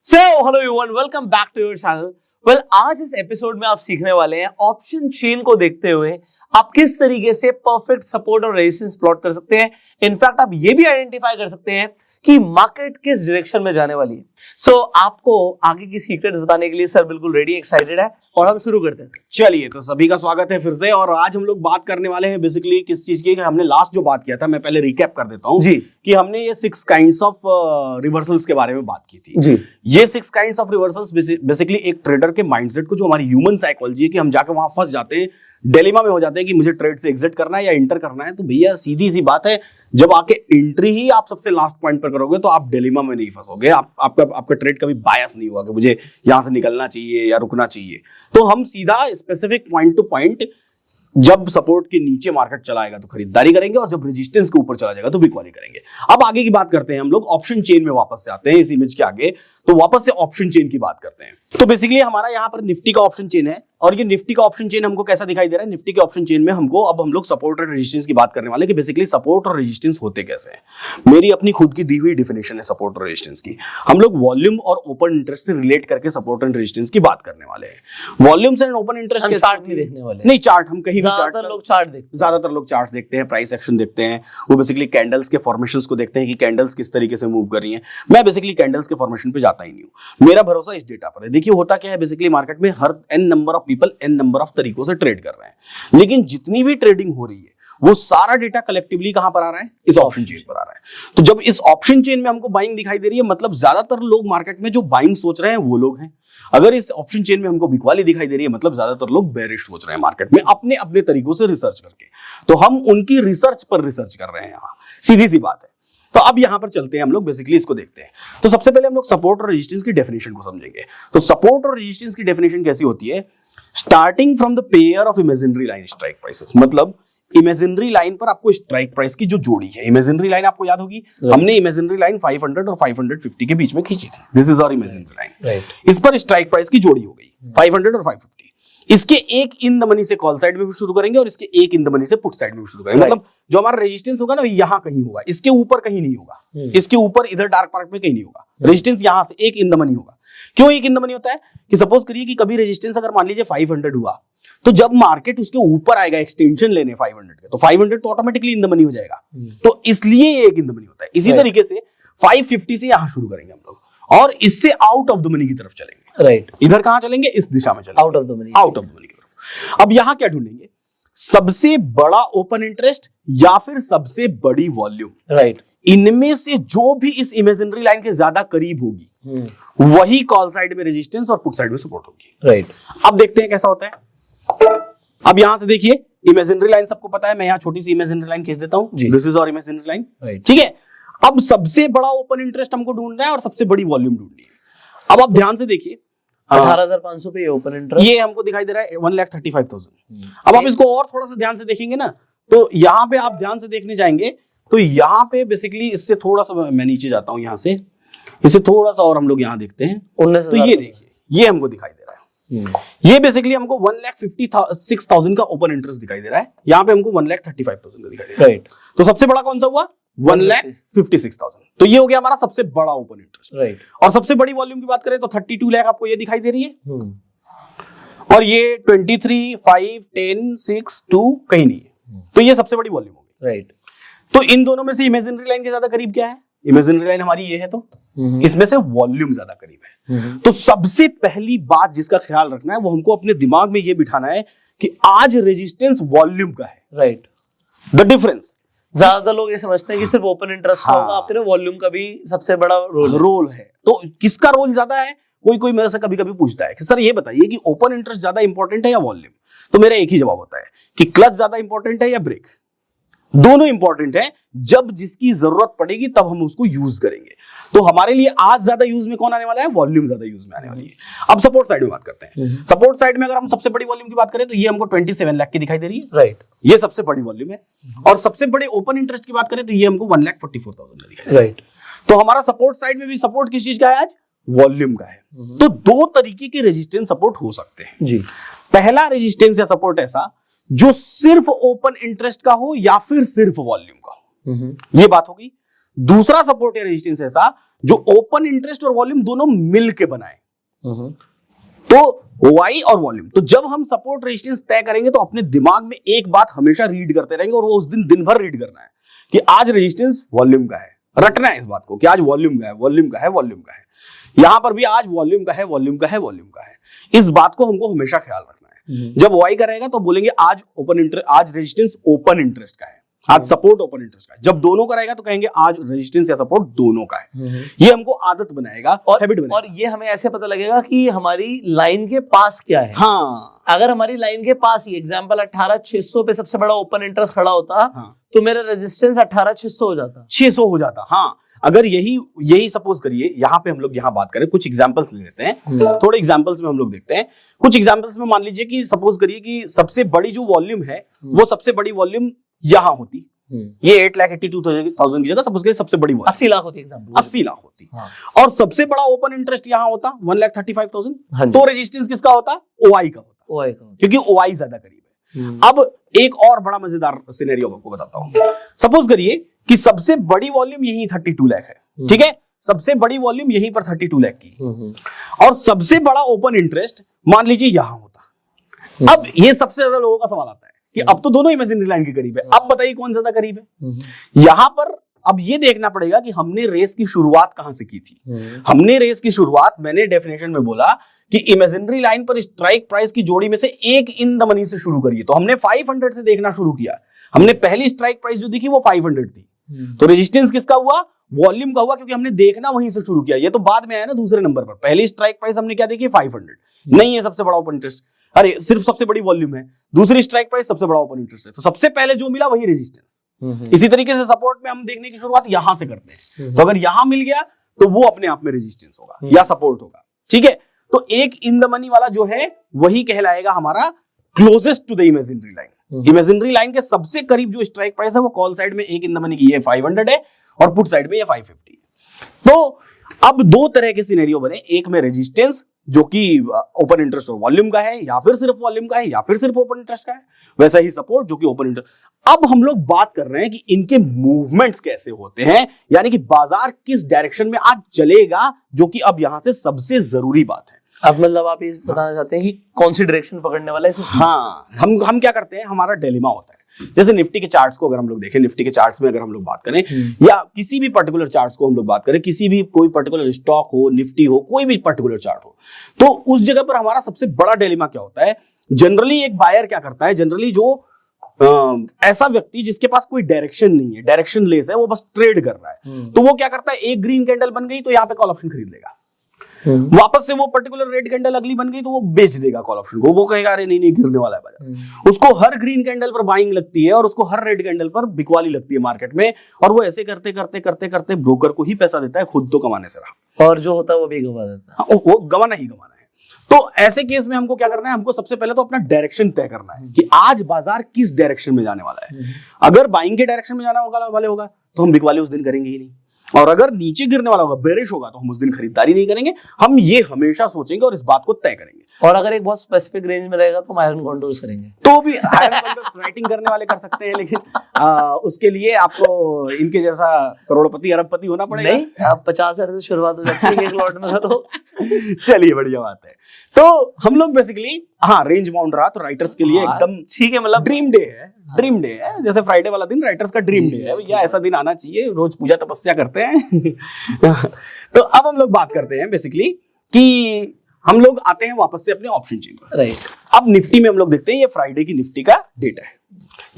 So hello everyone, welcome back to your channel. Well, आज इस episode में आप सीखने वाले हैं ऑप्शन चेन को देखते हुए आप किस तरीके से परफेक्ट सपोर्ट और रेजिस्टेंस प्लॉट कर सकते हैं। इनफैक्ट आप ये भी आइडेंटिफाई कर सकते हैं कि मार्केट किस डायरेक्शन में जाने वाली है। सो आपको आगे की सीक्रेट्स बताने के लिए सर बिल्कुल रेडी, एक्साइटेड है और हम शुरू करते हैं। चलिए, तो सभी का स्वागत है फिर से। और आज हम लोग बात करने वाले हैं बेसिकली किस चीज की। हमने लास्ट जो बात किया था, मैं पहले रिकैप कर देता हूं जी, कि हमने ये 6 काइंड्स ऑफ रिवर्सल्स के बारे में बात की थी। जी, ये 6 काइंड्स ऑफ रिवर्सल्स बेसिकली एक ट्रेडर के माइंडसेट को, जो हमारी ह्यूमन साइकोलॉजी है कि हम जाके वहां फंस जाते हैं, डिलेमा में हो जाते हैं कि मुझे ट्रेड से एग्जिट करना है या इंटर करना है। तो भैया सीधी सी बात है, जब आके एंट्री ही आप सबसे लास्ट पॉइंट पर करोगे तो आप डिलेमा में नहीं फंसोगे। आपका ट्रेड कभी बायस नहीं होगा कि मुझे यहां से निकलना चाहिए या रुकना चाहिए। तो हम सीधा स्पेसिफिक पॉइंट टू पॉइंट, जब सपोर्ट के नीचे मार्केट चलाएगा तो खरीदारी करेंगे और जब रेजिस्टेंस के ऊपर चला जाएगा तो बिकवाली करेंगे। अब आगे की बात करते हैं, हम लोग ऑप्शन चेन में वापस से आते हैं इस इमेज के आगे। तो वापस से ऑप्शन चेन की बात करते हैं। तो बेसिकली हमारा यहाँ पर निफ्टी का ऑप्शन चेन है और ये निफ्टी का ऑप्शन चेन हमको कैसा दिखाई दे रहा है। निफ्टी के ऑप्शन चेन में हमको अब हम लोग सपोर्ट और रेजिस्टेंस की बात करने वाले कि बेसिकली सपोर्ट और रेजिस्टेंस होते कैसे हैं। मेरी अपनी खुद की दी हुई डिफिनेशन है सपोर्ट और रेजिस्टेंस की। हम लोग वॉल्यूम और ओपन इंटरेस्ट से रिलेट करके सपोर्ट एंड रेजिस्टेंस की बात करने वाले हैं। वॉल्यूम्स एंड ओपन इंटरेस्ट के चार्ट नहीं देखने वाले। नहीं, चार्ट हम कहीं भी ज्यादातर लोग चार्ट देखते हैं, प्राइस एक्शन देखते हैं। वो बेसिकली कैंडल्स के फॉर्मेशंस को देखते हैं कि कैंडल्स किस तरीके से मूव कर रही हैं। मैं बेसिकली कैंडल्स के फॉर्मेशन पे जाता ही नहीं हूं, मेरा भरोसा इस डेटा पर है। देखिए होता क्या है, बेसिकली मार्केट में हर n number of people n number of तरीकों से ट्रेड कर रहे हैं, लेकिन जितनी भी ट्रेडिंग हो रही है वो सारा डेटा कलेक्टिवली कहां पर आ रहा है, इस ऑप्शन चेन पर आ रहा है। तो जब इस ऑप्शन चेन में हमको बाइंग दिखाई दे रही है, मतलब ज्यादातर लोग मार्केट में जो बाइंग सोच रहे हैं वो लोग हैं। अगर इस ऑप्शन चेन में हमको बिकवाली दिखाई दे रही है, मतलब ज्यादातर लोग बेरिश सोच रहे हैं मार्केट में, अपने अपने तरीकों से रिसर्च करके। तो हम उनकी रिसर्च पर रिसर्च कर रहे हैं यहाँ, सीधी सी बात है। तो अब यहां पर चलते हैं, हम लोग बेसिकली इसको देखते हैं। तो सबसे पहले हम लोग सपोर्ट और रेजिस्टेंस की डेफिनेशन को समझेंगे। तो सपोर्ट और रेजिस्टेंस की डेफिनेशन कैसी होती है? Starting from the pair of imaginary line strike prices, मतलब इमेजिनरी लाइन पर आपको स्ट्राइक प्राइस की जो जोड़ी है, इमेजिनरी लाइन आपको याद होगी, हमने इमेजिनरी लाइन 500 और 550 के बीच में खींची थी। This is our imaginary line. इस पर स्ट्राइक प्राइस की जोड़ी हो गई 500 और 550। इसके एक इन द मनी से कॉल साइड में भी शुरू करेंगे और इसके एक इन द मनी से पुट साइड में भी शुरू करेंगे। मतलब जो हमारा रेजिस्टेंस होगा ना, यहां कहीं होगा, इसके ऊपर कहीं नहीं होगा, इसके ऊपर इधर डार्क पार्ट में कहीं नहीं होगा। रेजिस्टेंस यहां से एक इन द मनी होगा। क्यों एक इन द मनी होता है? कि सपोज करिए कि कभी रेजिस्टेंस अगर मान लीजिए 500 हुआ, तो जब मार्केट उसके ऊपर आएगा एक्सटेंशन लेने 500 के, तो 500 तो ऑटोमेटिकली इन द मनी हो जाएगा। तो इसलिए ये एक इन द मनी होता है। इसी तरीके से 550 से यहां शुरू करेंगे हम लोग और इससे आउट ऑफ द मनी की तरफ चलेंगे। राइट, इधर कहां चलेंगे? इस दिशा में चलेंगे, out of the money, out of the money की तरफ। अब यहां क्या ढूंढेंगे? सबसे बड़ा ओपन इंटरेस्ट या फिर सबसे बड़ी वॉल्यूम। राइट, इनमें से जो भी इस इमेजिनरी लाइन के ज्यादा करीब होगी वही कॉल साइड में रेजिस्टेंस और पुट साइड में सपोर्ट होगी। राइट, अब देखते हैं कैसा होता है। अब यहां से देखिए, इमेजिनरी लाइन सबको पता है, मैं यहां छोटी सी इमेजिनरी लाइन खींच देता हूं। This is our imaginary line, ठीक है। अब सबसे बड़ा ओपन इंटरेस्ट हमको ढूंढना है और सबसे बड़ी वॉल्यूम ढूंढनी है। अब आप ध्यान से देखिए, 18,500 पे ओपन इंटरेस्ट ये हमको दिखाई दे रहा है 1,35,000। अब आप इसको और थोड़ा सा ध्यान से देखेंगे ना, तो यहां पे आप ध्यान से देखने जाएंगे तो यहां पे बेसिकली इससे थोड़ा सा मैं नीचे जाता हूं, यहां से इससे थोड़ा सा और हम लोग यहां देखते हैं। तो ये देखिए, ये हमको दिखाई दे रहा है, ये बेसिकली हमको 1,56,000 का ओपन इंटरेस्ट दिखाई दे रहा है। यहाँ पे हमको 1,35,000 का दिखाई दे रहा है। तो सबसे बड़ा कौन सा हुआ? 1,56,000। तो ये हो गया हमारा सबसे बड़ा ओपन इंटरेस्ट। राइट, और सबसे बड़ी वॉल्यूम की बात करें तो 32 लाख आपको ये दिखाई दे रही है और ये 23, 5, 10, 6, 2 कहीं नहीं है। तो ये सबसे बड़ी वॉल्यूम होगी। राइट, तो इन दोनों में से इमेजिनरी लाइन के ज्यादा करीब क्या है? इमेजिनरी लाइन हमारी ये है, तो इसमें से वॉल्यूम ज्यादा करीब है। तो सबसे पहली बात जिसका ख्याल रखना है वो हमको अपने दिमाग में ये बिठाना है कि आज रेजिस्टेंस वॉल्यूम का है। Right, the difference. ज्यादातर लोग ये समझते हैं कि सिर्फ ओपन इंटरेस्ट होगा, आपके वॉल्यूम का भी सबसे बड़ा रोल है। तो किसका रोल ज्यादा है? कोई मेरे से कभी कभी पूछता है कि सर ये बताइए कि ओपन इंटरेस्ट ज्यादा इंपॉर्टेंट है या वॉल्यूम? तो मेरा एक ही जवाब होता है कि क्लच ज्यादा इंपॉर्टेंट है या ब्रेक। दोनों इंपॉर्टेंट है, जब जिसकी जरूरत पड़ेगी तब हम उसको यूज करेंगे। तो हमारे लिए आज ज्यादा यूज में कौन आने वाला है? वॉल्यूम ज्यादा यूज में आने वाली है। अब सपोर्ट साइड में बात करते हैं। सपोर्ट साइड में अगर हम सबसे बड़ी वॉल्यूम की बात करें तो ये हमको 27 लाख की दिखाई दे रही है। राइट, ये सबसे बड़ी वॉल्यूम है। और सबसे बड़े ओपन इंटरेस्ट की बात करें तो ये हमको 1,44,000 दिखाई दे रही है। राइट, तो हमारा सपोर्ट साइड में भी सपोर्ट किस चीज का है? आज वॉल्यूम का है। तो दो तरीके के रेजिस्टेंस सपोर्ट हो सकते हैं जी। पहला रेजिस्टेंस या सपोर्ट ऐसा जो सिर्फ ओपन इंटरेस्ट का हो या फिर सिर्फ वॉल्यूम का हो, ये बात होगी। दूसरा सपोर्ट या रेजिस्टेंस ऐसा जो ओपन इंटरेस्ट और वॉल्यूम दोनों मिल के बनाए। तो वाई और वॉल्यूम, तो जब हम सपोर्ट रेजिस्टेंस तय करेंगे तो अपने दिमाग में एक बात हमेशा रीड करते रहेंगे और वो उस दिन भर रीड करना है कि आज रेजिस्टेंस वॉल्यूम का है, रटना है इस बात को कि आज वॉल्यूम का है, वॉल्यूम का है, वॉल्यूम का है। यहां पर भी आज वॉल्यूम का है, वॉल्यूम का है, वॉल्यूम का है। इस बात को हमको हमेशा ख्याल रखना है। जब वाई का रहेगा तो बोलेंगे आज ओपन इंटरेस्ट, आज रेजिस्टेंस ओपन इंटरेस्ट का है, आज सपोर्ट ओपन इंटरेस्ट का है। जब दोनों का रहेगा तो कहेंगे आज रेजिस्टेंस या सपोर्ट दोनों का है। ये हमको आदत बनाएगा और हैबिट बनाएगा। और ये हमें ऐसे पता लगेगा कि हमारी लाइन के पास क्या है। हाँ, अगर हमारी लाइन के पास ही एग्जांपल 18,600 पे सबसे बड़ा ओपन इंटरेस्ट खड़ा होता, हाँ, तो मेरा रेजिस्टेंस 18,600 हो जाता, 600 हो जाता। हाँ, अगर यही सपोज करिए, यहाँ पे हम लोग यहाँ बात करें, कुछ एग्जांपल्स ले लेते हैं, थोड़े एग्जांपल्स में हम लोग देखते हैं। कुछ एग्जांपल्स में मान लीजिए कि सपोज करिए कि सबसे बड़ी जो वॉल्यूम है वो सबसे बड़ी वॉल्यूम यहाँ होती, ये 8,82,000 की जगह सपोज करिए सबसे बड़ी 80 लाख होती एग्जांपल, 80 लाख होती। हाँ। और सबसे बड़ा ओपन इंटरेस्ट यहाँ होता 1,35,000। हाँ, तो रेजिस्टेंस किसका होता? ओआई का होता, ओआई का, क्योंकि ओआई ज्यादा करीब है। अब एक और बड़ा मजेदार सिनेरियो आपको बताता हूं। सपोज करिए कि सबसे बड़ी वॉल्यूम यही 32 लाख है, ठीक है, सबसे बड़ी वॉल्यूम यहीं पर 32 लाख की, और सबसे बड़ा ओपन इंटरेस्ट मान लीजिए यहां होता। अब ये सबसे ज्यादा लोगों का सवाल आता है कि अब तो दोनों इमेजिनरी लाइन के करीब है, अब बताइए कौन ज्यादा करीब है। यहां पर अब ये देखना पड़ेगा कि हमने रेस की शुरुआत कहां से की थी। हमने रेस की शुरुआत, मैंने डेफिनेशन में बोला कि इमेजिनरी लाइन पर स्ट्राइक प्राइस की जोड़ी में से एक इन द मनी से शुरू करिए। तो हमने 500 से देखना शुरू किया। हमने पहली स्ट्राइक प्राइस जो देखी वो 500 थी। तो रेजिस्टेंस किसका हुआ? वॉल्यूम का हुआ, क्योंकि हमने देखना वहीं से शुरू किया। ये तो बाद में आया ना दूसरे नंबर पर। पहली स्ट्राइक प्राइस हमने क्या देखी? 500 नहीं है सबसे बड़ा ओपन इंटरेस्ट, अरे सिर्फ सबसे बड़ी वॉल्यूम है। दूसरी स्ट्राइक प्राइस सबसे बड़ा ओपन इंटरेस्ट है, तो सबसे पहले जो मिला वही रेजिस्टेंस। इसी तरीके से सपोर्ट में हम देखने की शुरुआत यहां से करते हैं। तो अगर यहां मिल गया तो वो अपने आप में रेजिस्टेंस होगा या सपोर्ट होगा, ठीक है। तो एक इन द मनी वाला जो है वही कहलाएगा हमारा closest to the imaginary line. Imaginary line के सबसे करीब जो स्ट्राइक प्राइस है वो कॉल साइड में एक इन द मनी की ये 500 है और पुट साइड में ये 550 है। तो अब दो तरह के सिनेरियो बने, एक में रेजिस्टेंस जो कि ओपन इंटरेस्ट और वॉल्यूम का है, या फिर सिर्फ वॉल्यूम का है, या फिर सिर्फ ओपन इंटरेस्ट का है। वैसा ही सपोर्ट जो कि ओपन इंटरेस्ट। अब हम लोग बात कर रहे हैं कि इनके मूवमेंट्स कैसे होते हैं, यानी कि बाजार किस डायरेक्शन में आज चलेगा, जो कि अब यहां से सबसे जरूरी बात है। अब मतलब आप ये बताना चाहते हैं कि कौन सी डायरेक्शन पकड़ने वाला है? हाँ, हम क्या करते हैं, हमारा डिलेमा होता है। जैसे निफ्टी के चार्ट्स को अगर हम लोग देखें, निफ्टी के चार्ट्स में अगर हम लोग बात करें, या किसी भी पर्टिकुलर चार्ट्स को हम लोग बात करें, किसी भी कोई पर्टिकुलर स्टॉक हो, निफ्टी हो, कोई भी पर्टिकुलर चार्ट हो, तो उस जगह पर हमारा सबसे बड़ा डिलेमा क्या होता है? जनरली एक बायर क्या करता है, जनरली जो ऐसा व्यक्ति जिसके पास कोई डायरेक्शन नहीं है, डायरेक्शन लेस है, वो बस ट्रेड कर रहा है, तो वो क्या करता है, एक ग्रीन कैंडल बन गई तो यहाँ पे कॉल ऑप्शन खरीद लेगा। वापस से वो पर्टिकुलर रेड कैंडल अगली बन गई तो वो बेच देगा कॉल ऑप्शन को। वो कहेगा अरे नहीं गिरने वाला है बाजार। उसको हर ग्रीन कैंडल पर बाइंग लगती है और उसको हर रेड कैंडल पर बिकवाली लगती है मार्केट में, और वो ऐसे करते करते करते करते ब्रोकर को ही पैसा देता है, खुद तो कमाने से रहा, और जो होता है वो भी गवा देता है। वो गवाना ही गवाना है। तो ऐसे केस में हमको क्या करना है? हमको सबसे पहले तो अपना डायरेक्शन तय करना है कि आज बाजार किस डायरेक्शन में जाने वाला है। अगर बाइंग के डायरेक्शन में जाना वाले होगा तो हम बिकवाली उस दिन करेंगे ही नहीं, और अगर नीचे गिरने वाला होगा, बेरिश होगा, तो हम उस दिन खरीदारी नहीं करेंगे। हम ये हमेशा सोचेंगे और इस बात को तय करेंगे। और अगर एक बहुत स्पेसिफिक रेंज में रहेगा तो आयरन कॉन्टूर्स करेंगे, तो भी आयरन कॉन्टूर्स राइटिंग करने वाले कर सकते हैं, लेकिन उसके लिए आपको इनके जैसा करोड़पति अरबपति होना पड़ेगा। नहीं, आप 50,000 से शुरुआत हो जाती है एक लॉट में तो चलिए बढ़िया बात है। तो हम लोग बेसिकली रेंज बाउंड रहा तो राइटर्स के लिए एकदम ठीक है, मतलब ड्रीम डे है। ड्रीम डे है, जैसे फ्राइडे वाला दिन राइटर्स का ड्रीम डे है भैया, ऐसा दिन आना चाहिए, रोज पूजा तपस्या करते हैं। तो अब हम लोग बात करते हैं बेसिकली कि हम लोग आते हैं वापस से अपने ऑप्शन चेन पर। राइट, अब निफ्टी में हम लोग देखते हैं, ये फ्राइडे की निफ्टी का डेटा है।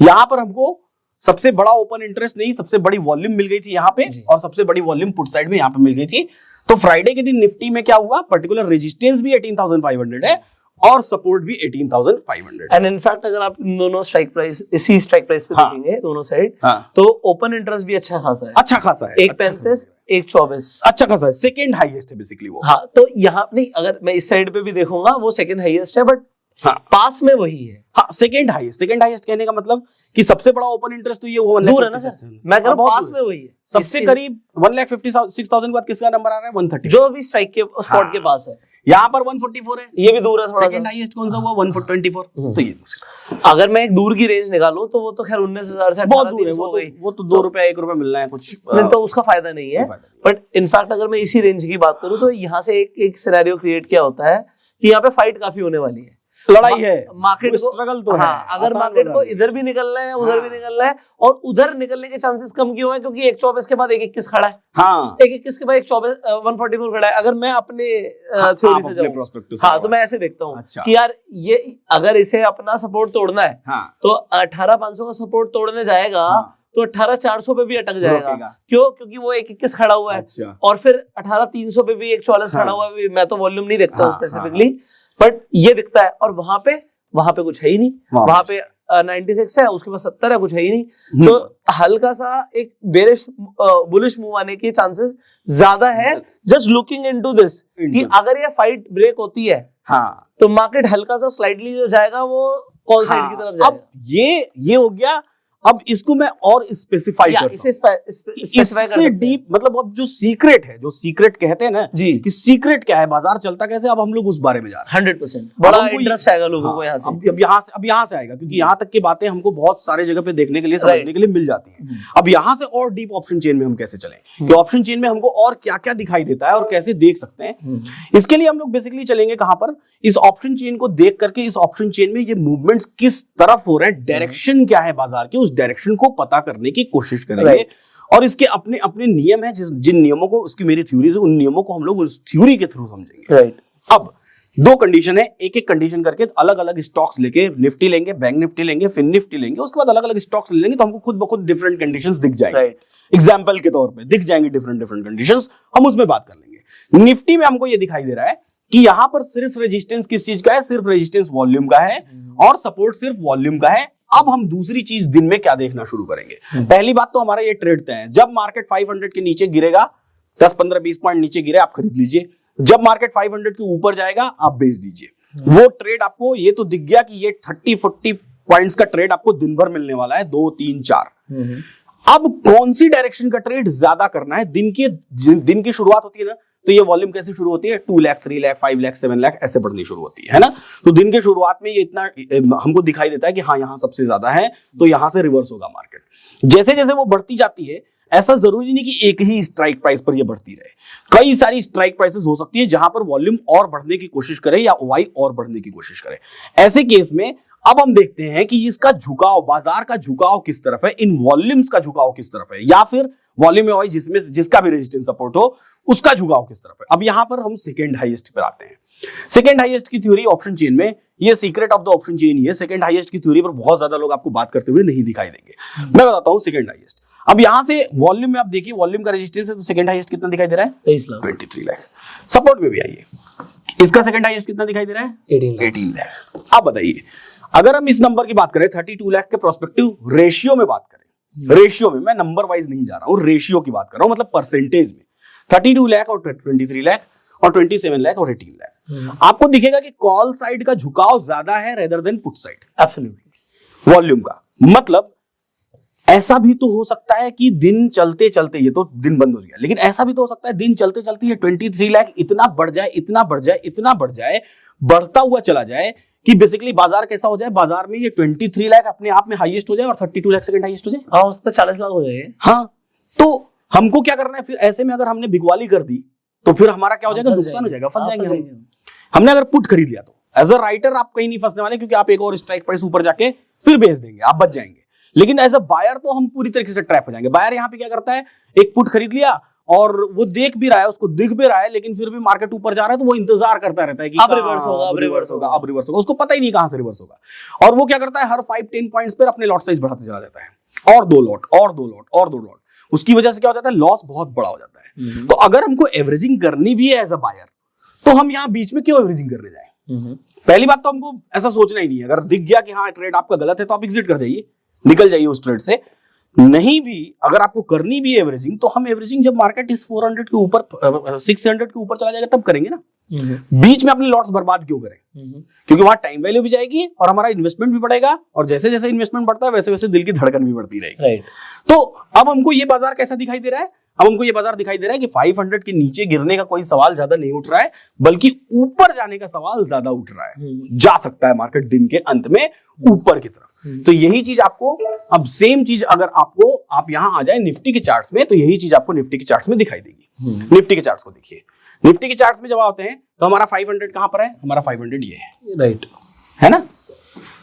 यहां पर हमको सबसे बड़ा ओपन इंटरेस्ट नहीं, सबसे बड़ी वॉल्यूम मिल गई थी यहाँ पे, और सबसे बड़ी वॉल्यूम पुट साइड में यहाँ पे मिल गई थी। तो फ्राइडे के दिन निफ्टी में क्या हुआ? पर्टिकुलर रेजिस्टेंस भी 18,500 है और सपोर्ट भी 18,500। एंड इनफैक्ट अगर आप दोनों स्ट्राइक प्राइस, इसी स्ट्राइक प्राइस पे देखेंगे दोनों साइड, तो ओपन इंटरेस्ट भी अच्छा खासा है, अच्छा खासा है, 1.35 1.24, अच्छा खासा है, सेकंड हाईएस्ट है बेसिकली वो। हाँ, तो यहाँ नहीं, अगर मैं इस साइड पे भी देखूंगा वो सेकंड हाईएस्ट है, बट हाँ, पास में वही है। हाँ, सेकंड हाईएस्ट कहने का मतलब कि सबसे बड़ा ओपन इंटरेस्ट तो ये वो दूर है ना सर, मैं कह रहा हूं पास में वही है। सबसे करीब 1,56,000 के बाद किसका नंबर आ रहा है? 130, जो भी स्ट्राइक के स्पॉट के पास है। यहाँ पर 144 है, ये भी दूर है थोड़ा सेकंड सा। हाईएस्ट कौन सा हुआ 124, तो ये दूसरा अगर मैं एक दूर की रेंज निकालूं तो वो तो खैर 19,000 से बहुत दूर है, 18,300 हो गई। वो तो 2 रुपए 1 रुपए मिलना है कुछ, नहीं तो उसका फायदा नहीं है। फायदा नहीं। बट इनफैक्ट अगर मैं इसी रेंज की बात करूं तो यहाँ से एक सिनेरियो क्रिएट किया होता है कि यहाँ पे फाइट काफी होने वाली है, लड़ाई है, मार्केट को स्ट्रगल तो हाँ, है, अगर आसान मार्केट को नहीं। इधर भी निकलना है उधर भी निकलना है, और उधर निकलने के चांसेस कम क्यों है? क्योंकि 124 के बाद 121 खड़ा है, हाँ 121 के बाद 144 खड़ा है। अगर मैं अपने थ्योरी से जाऊं, प्रोस्पेक्टिव हाँ, तो मैं ऐसे देखता हूँ अच्छा। कि यार ये अगर इसे अपना सपोर्ट तोड़ना है हाँ तो 18,500 का सपोर्ट तोड़ने जाएगा तो 18,400 पे भी अटक जाएगा। रोकेगा। क्यों? क्योंकि वो 121 खड़ा हुआ है, अच्छा और फिर 18,300 पे भी 144 खड़ा हुआ है। मैं तो वॉल्यूम नहीं देखता हाँ, स्पेसिफिकली, बट ये दिखता है। और वहां पे कुछ है ही नहीं, वहां पे 96 है, उसके बाद 70 है, कुछ है ही नहीं। तो हल्का सा एक बेरिश बुलिश मूव आने के चांसेस ज्यादा है, जस्ट लुकिंग इनटू दिस, कि अगर ये फाइट ब्रेक होती है हाँ तो मार्केट हल्का सा स्लाइडली जो जाएगा वो कॉल साइड की तरफ जाएगा। अब ये हो गया। अब इसको मैं और स्पेसिफाई करता हूं, इसे स्पेसिफाई कर इससे डीप, मतलब अब जो सीक्रेट है, जो सीक्रेट कहते हैं ना जी, कि सीक्रेट क्या है, बाजार चलता कैसे, अब हम लोग उस बारे में जा रहे हैं। 100% बड़ा हमको इंटरेस्ट आएगा लोगों को यहाँ से। अब यहाँ से आएगा, क्योंकि यहाँ तक की बातें हमको बहुत सारे जगह पे देखने के लिए, समझने के लिए मिल जाती हैं। अब यहाँ से और डीप ऑप्शन चेन में हम कैसे चलें, कि ऑप्शन चेन में हमको और क्या क्या दिखाई देता है और कैसे देख सकते हैं। इसके लिए हम लोग बेसिकली चलेंगे कहां पर, इस ऑप्शन चेन को देख करके इस ऑप्शन चेन में ये मूवमेंट्स किस तरफ हो रहे हैं, डायरेक्शन क्या है बाजार के, उस डायरेक्शन को पता करने की कोशिश करेंगे। और इसके अपने अपने नियम हैं, जिन नियमों को, उसकी मेरी थ्योरी है, उन नियमों को हम लोग उस थ्योरी के थ्रू समझेंगे। अब 2 कंडीशन है, एक एक कंडीशन करके अलग अलग स्टॉक्स लेके, निफ्टी लेंगे, बैंक निफ्टी लेंगे, फिन निफ्टी लेंगे, उसके बाद अलग अलग स्टॉक्स ले लेंगे, तो हमको खुद ब खुद डिफरेंट कंडीशंस दिख जाएंगे। एग्जांपल के तौर पे दिख जाएंगे डिफरेंट कंडीशंस, हम उसमें बात कर लेंगे। निफ्टी में हमको ये दिखाई दे रहा है कि यहां पर सिर्फ रेजिस्टेंस किस चीज का है, सिर्फ रेजिस्टेंस वॉल्यूम का है, और सपोर्ट सिर्फ वॉल्यूम का है। अब हम दूसरी चीज दिन में क्या देखना शुरू करेंगे। पहली बात तो हमारा ये ट्रेड तय है, जब मार्केट 500 के नीचे गिरेगा, 10, 15, 20 पॉइंट नीचे गिरे, आप खरीद लीजिए। जब मार्केट 500 के ऊपर जाएगा, आप बेच दीजिए। वो ट्रेड आपको ये तो दिख गया कि ये 30-40 पॉइंट्स का ट्रेड आपको दिन भर मिलने वाला है, 2, 3, 4। अब कौन सी डायरेक्शन का ट्रेड ज्यादा करना है, दिन की शुरुआत होती है ना, तो ये वॉल्यूम कैसे शुरू होती है, 2 लाख, 3 लाख, 5 लाख, 7 लाख ऐसे बढ़नी शुरू होती है ना। तो दिन के शुरुआत में ये इतना हमको दिखाई देता है कि हाँ यहां सबसे ज्यादा है, तो यहां से रिवर्स होगा मार्केट। जैसे जैसे वो बढ़ती जाती है, ऐसा जरूरी नहीं कि एक ही स्ट्राइक प्राइस पर ये बढ़ती रहे, कई सारी स्ट्राइक प्राइसेस हो सकती है जहां पर वॉल्यूम और बढ़ने की कोशिश करे या ओवाई और बढ़ने की कोशिश करे। ऐसे केस में अब हम देखते हैं कि इसका झुकाव, बाजार का झुकाव किस तरफ है, इन वॉल्यूम्स का झुकाव किस तरफ है, या फिर वॉल्यूम ओवाई जिसमें जिसका भी रेजिस्टेंस सपोर्ट हो उसका झुकाव किस तरफ है। अब यहां पर हम सेकंड हाईएस्ट पर आते हैं। सेकंड हाईएस्ट की थ्योरी ऑप्शन चेन में, ये secret of the option chain ही है। सेकंड हाईएस्ट की थ्योरी पर बहुत ज्यादा लोग आपको बात करते हुए नहीं दिखाई देंगे, मैं बताता हूं सेकंड हाईएस्ट। अब यहां से वॉल्यूम में आप देखिए, वॉल्यूम का रेजिस्टेंस है, तो सेकंड हाईएस्ट कितना दिखाई दे रहा है, 23 लाख। सपोर्ट में भी आइए, इसका सेकंड हाईएस्ट कितना दिखाई दे रहा है, 18 लाख। अब बताइए, अगर हम इस नंबर की बात करें, 32 लाख के प्रोस्पेक्टिव रेशियो में बात करें, रेशियो में, मैं नंबर वाइज नहीं जा रहा हूं, रेशियो की बात कर रहा हूं, मतलब परसेंटेज में, 32 लाख और 23 लाख और 27 लाख और 18 लाख, आपको दिखेगा कि कॉल साइड का झुकाव ज्यादा है rather than put side, absolutely, volume का। मतलब ऐसा भी तो हो सकता है कि दिन चलते चलते, ये तो दिन बंद हो गया, लेकिन ऐसा भी तो हो सकता है दिन चलते चलते ये 23 लाख इतना बढ़ जाए, इतना बढ़ जाए, इतना बढ़ जाए, बढ़ता हुआ चला जाए कि बेसिकली बाजार कैसा हो जाए, बाजार में ये 23 लाख अपने आप में हाईएस्ट हो जाए और 32 लाख सेकंड हाईएस्ट हो जाए। हाँ, उससे 40 लाख हो जाए। हाँ, तो हमको क्या करना है फिर ऐसे में, अगर हमने बिगवाली कर दी तो फिर हमारा क्या हो जाएगा, नुकसान हो जाएगा, फंस जाएंगे हम। हमने अगर पुट खरीद लिया तो एज अ राइटर आप कहीं नहीं फंसने वाले, क्योंकि आप एक और स्ट्राइक प्राइस ऊपर जाके फिर बेच देंगे, आप बच जाएंगे। लेकिन एज अ बायर तो हम पूरी तरीके से ट्रैप हो जाएंगे। बायर यहाँ पे क्या करता है, एक पुट खरीद लिया और वो देख भी रहा है, उसको दिख भी रहा है, लेकिन फिर भी मार्केट ऊपर जा रहा है तो वो इंतजार करता रहता है कि अब रिवर्स होगा, अब रिवर्स होगा, अब रिवर्स होगा, उसको पता ही नहीं कहां से रिवर्स होगा। और वो क्या करता है, हर 5-10 पॉइंट्स पर अपने लॉट साइज बढ़ाते चला जाता है, और 2 लॉट और 2 लॉट और 2 लॉट। उसकी वजह से क्या हो जाता है, लॉस बहुत बड़ा हो जाता है। तो अगर हमको एवरेजिंग करनी भी है एज अ बायर, तो हम यहाँ बीच में क्यों एवरेजिंग करने जाए। पहली बात तो हमको ऐसा सोचना ही नहीं है, अगर दिख गया कि हाँ ट्रेड आपका गलत है तो आप एग्जिट कर जाइए, निकल जाइए उस ट्रेड से। नहीं भी अगर आपको करनी भी है एवरेजिंग, तो हम एवरेजिंग जब मार्केट इस 400 के ऊपर, 600 के ऊपर चला जाएगा तब करेंगे ना। बीच में अपने लॉट्स बर्बाद क्यों करें, क्योंकि वहां टाइम वैल्यू भी जाएगी और हमारा इन्वेस्टमेंट भी बढ़ेगा, और जैसे जैसे इन्वेस्टमेंट बढ़ता है वैसे वैसे दिल की धड़कन भी बढ़ती रहेगी। राइट। तो अब हमको ये बाजार कैसा दिखाई दे रहा है, अब हमको ये बाजार दिखाई दे रहा है कि 500 के नीचे गिरने का कोई सवाल ज्यादा नहीं उठ रहा है, बल्कि ऊपर जाने का सवाल ज्यादा उठ रहा है। जा सकता है मार्केट दिन के अंत में ऊपर की तरफ। तो यही चीज आपको, अब सेम चीज अगर आपको, आप यहां आ जाए निफ्टी के चार्ट्स में, तो यही चीज आपको निफ्टी के चार्ट्स में दिखाई देगी। निफ्टी के चार्ट्स को देखिए, निफ्टी के चार्ट्स में जब आते हैं तो हमारा 500 कहां पर है, हमारा 500 ये है, राइट है ना।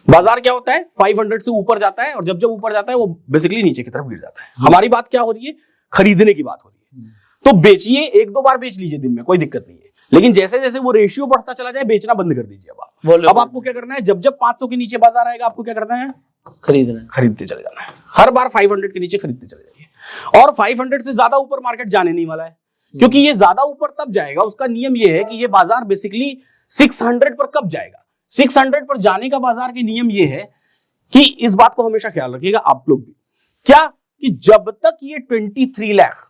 बाजार क्या होता है, 500 से ऊपर जाता है, और जब जब ऊपर जाता है वो बेसिकली नीचे की तरफ गिर जाता है। हमारी बात क्या हो रही है, खरीदने की बात हो रही है। तो बेचिए, एक दो बार बेच लीजिए दिन में, कोई दिक्कत नहीं है, लेकिन जैसे जैसे वो रेशियो बढ़ता चला जाए बेचना बंद कर दीजिए। अब आपको क्या करना है, जब जब 500 के नीचे बाजार आएगा आपको क्या करना है, खरीदते चले जाना है। हर बार 500 के नीचे खरीदते चले जाइए, और 500 से ज्यादा ऊपर मार्केट जाने नहीं वाला है, क्योंकि ये ज्यादा ऊपर तब जाएगा, उसका नियम ये है कि ये बाजार बेसिकली 600 पर कब जाएगा। 600 पर जाने का बाजार के नियम ये है कि इस बात को हमेशा ख्याल रखिएगा आप लोग भी, क्या कि जब तक ये 23 लाख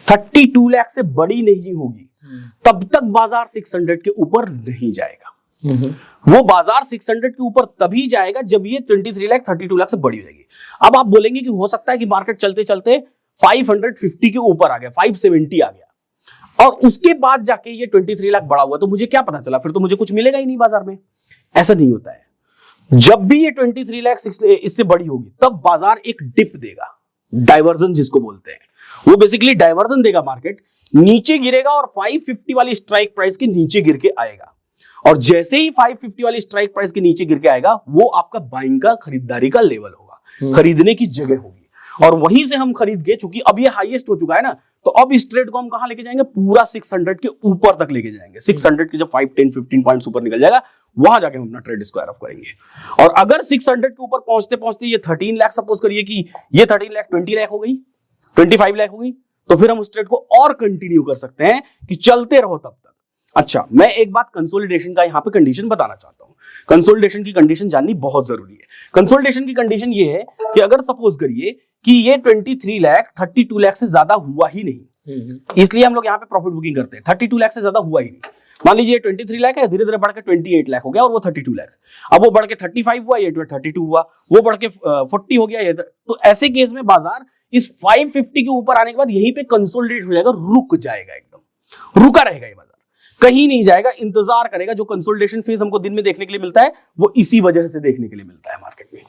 32 लाख से बड़ी नहीं होगी तब तक बाजार 600 के ऊपर नहीं जाएगा। वो बाजार 600 के ऊपर तभी जाएगा जब ये 23 लाख 32 लाख से बड़ी हो जाएगी। अब आप बोलेंगे कि हो सकता है कि मार्केट चलते चलते 550 के ऊपर आ गया, 570 आ गया, और उसके बाद जाके ये 23 लाख बड़ा हुआ, तो मुझे क्या पता चला, फिर तो मुझे कुछ मिलेगा ही नहीं बाजार में। ऐसा नहीं होता है। जब भी ये 23 लाख इससे बड़ी होगी तब बाजार एक डिप देगा, डाइवर्जन जिसको बोलते हैं, वो बेसिकली डाइवर्जन देगा, मार्केट नीचे गिरेगा और 550 वाली स्ट्राइक प्राइस के नीचे गिर के आएगा, और जैसे ही 550 वाली स्ट्राइक प्राइस के नीचे गिर के आएगा वो आपका बाइंग का, खरीदारी का लेवल होगा, खरीदने की जगह होगी, और वहीं से हम खरीद के, चूंकि अब ये हाईएस्ट हो चुका है ना, तो अब इस ट्रेड को हम कहां लेके जाएंगे, पूरा 600 के ऊपर तक लेके जाएंगे। 600 के जब 5, 10, 15 पॉइंट्स ऊपर निकल जाएगा, वहां जाके हम अपना ट्रेड स्क्वायर ऑफ करेंगे। और अगर 600 के ऊपर पहुंचते पहुंचते ये 13 लाख, सपोज करिए कि ये 13 लाख 20 लाख हो गई, 25 लाख हो गई, तो फिर हम उस ट्रेड को और कंटिन्यू कर सकते हैं कि चलते रहो तब तक। अच्छा, मैं एक बात कंसोलिडेशन का यहां पे कंडीशन बताना चाहता हूं। कंसोलिडेशन की कंडीशन जाननी बहुत जरूरी है। कंसोलिडेशन की कंडीशन ये है कि अगर सपोज करिए कि ये 23 लाख 32 लाख से ज्यादा हुआ ही नहीं, इसलिए हम लोग यहाँ पे प्रॉफिट बुकिंग करते हैं, 32 लाख से ज्यादा हुआ ही नहीं। मान लीजिए 23 लाख है, धीरे धीरे बढ़ के 28 लाख हो गया और वो 32 लाख, अब वो बढ़ के 35 हुआ, ये 32 हुआ, वो बढ़ के 40 हो गया, ये तो ऐसे केस में बाजार इस 550 के ऊपर आने के बाद यहीं पे कंसोलिडेट हो जाएगा, रुक जाएगा, एकदम रुका रहेगा ये बाजार, कहीं नहीं जाएगा, इंतजार करेगा। जो कंसोलिडेशन फेज हमको दिन में देखने के लिए मिलता है वो इसी वजह से देखने के लिए मिलता है मार्केट में,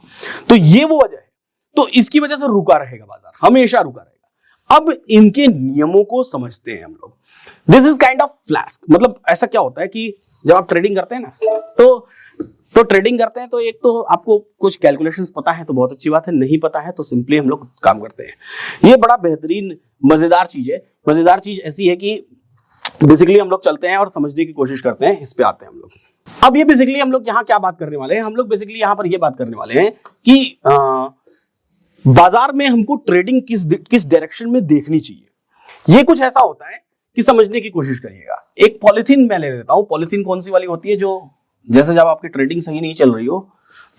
तो ये वो वजह है। तो इसकी वजह से रुका रहेगा बाजार, हमेशा रुका रहेगा। अब इनके नियमों को समझते हैं हम लोग। दिस इज काइंड ऑफ फ्लैस्क, मतलब ऐसा क्या होता है कि जब आप ट्रेडिंग करते हैं ना, तो ट्रेडिंग करते हैं तो एक तो आपको कुछ कैलकुलेशंस पता है तो बहुत अच्छी बात है, नहीं पता है तो सिंपली हम लोग काम करते हैं। ये बड़ा बेहतरीन मजेदार चीज है। मजेदार चीज ऐसी है कि बेसिकली हम लोग चलते हैं और समझने की कोशिश करते हैं, इस पे आते हैं हम लोग। अब ये बेसिकली हम लोग यहाँ क्या बात करने वाले हैं, हम लोग बेसिकली यहाँ पर ये बात करने वाले हैं कि बाजार में हमको ट्रेडिंग किस डायरेक्शन में देखनी चाहिए। ये कुछ ऐसा होता है कि समझने की कोशिश करिएगा। एक पॉलिथीन मैं ले लेता हूं। पॉलिथीन कौन सी वाली होती है, जो जैसे जब आपकी ट्रेडिंग सही नहीं चल रही हो